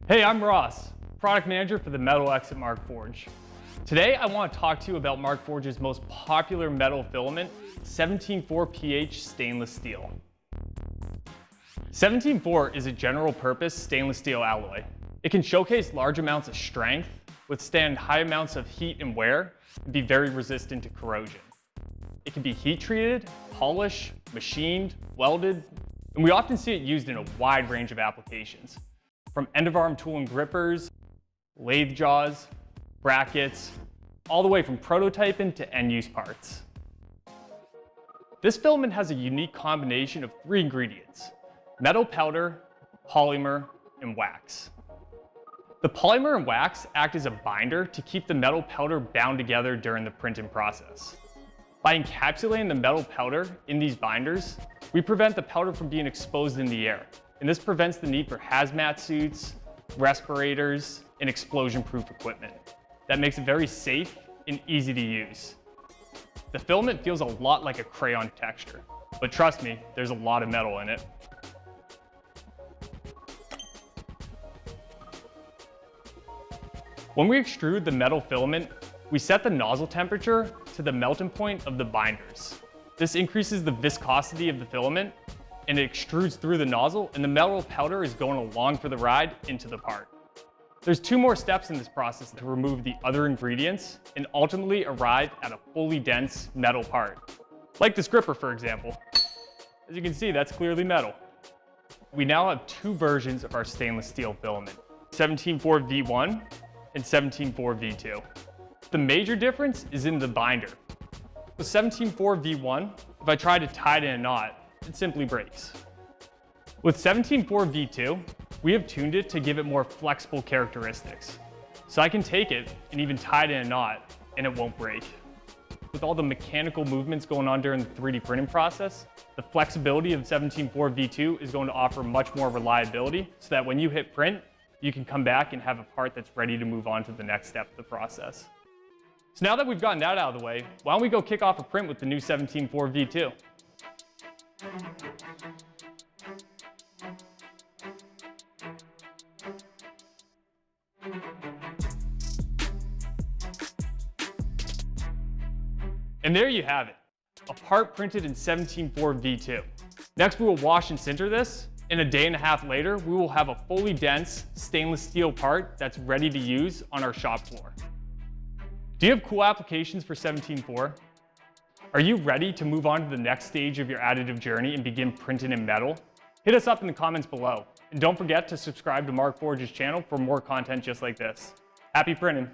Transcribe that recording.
Hey, I'm Ross, product manager for the Metal X at Markforged. Today, I want to talk to you about Markforged's most popular metal filament, 17.4 pH stainless steel. 17.4 is a general-purpose stainless steel alloy. It can showcase large amounts of strength, withstand high amounts of heat and wear, and be very resistant to corrosion. It can be heat-treated, polished, machined, welded, and we often see it used in a wide range of applications, from end-of-arm tool and grippers, lathe jaws, brackets, all the way from prototyping to end-use parts. This filament has a unique combination of 3 ingredients: metal powder, polymer, and wax. The polymer and wax act as a binder to keep the metal powder bound together during the printing process. By encapsulating the metal powder in these binders, we prevent the powder from being exposed in the air, and this prevents the need for hazmat suits, respirators, and explosion-proof equipment. That makes it very safe and easy to use. The filament feels a lot like a crayon texture, but trust me, there's a lot of metal in it. When we extrude the metal filament, we set the nozzle temperature to the melting point of the binders. This increases the viscosity of the filament, and it extrudes through the nozzle, and the metal powder is going along for the ride into the part. There's 2 more steps in this process to remove the other ingredients and ultimately arrive at a fully dense metal part. Like this gripper, for example. As you can see, that's clearly metal. We now have 2 versions of our stainless steel filament, 17.4 V1 and 17.4 V2. The major difference is in the binder. With 17.4 V1, if I try to tie it in a knot, it simply breaks. With 17.4 V2, we have tuned it to give it more flexible characteristics. So I can take it and even tie it in a knot, and it won't break. With all the mechanical movements going on during the 3D printing process, the flexibility of 17.4 V2 is going to offer much more reliability so that when you hit print, you can come back and have a part that's ready to move on to the next step of the process. So now that we've gotten that out of the way, why don't we go kick off a print with the new 17.4 V2? And there you have it, a part printed in 17.4 V2. Next, we will wash and sinter this, and a day and a half later, we will have a fully dense stainless steel part that's ready to use on our shop floor. Do you have cool applications for 17.4? Are you ready to move on to the next stage of your additive journey and begin printing in metal? Hit us up in the comments below. And don't forget to subscribe to Markforged's channel for more content just like this. Happy printing!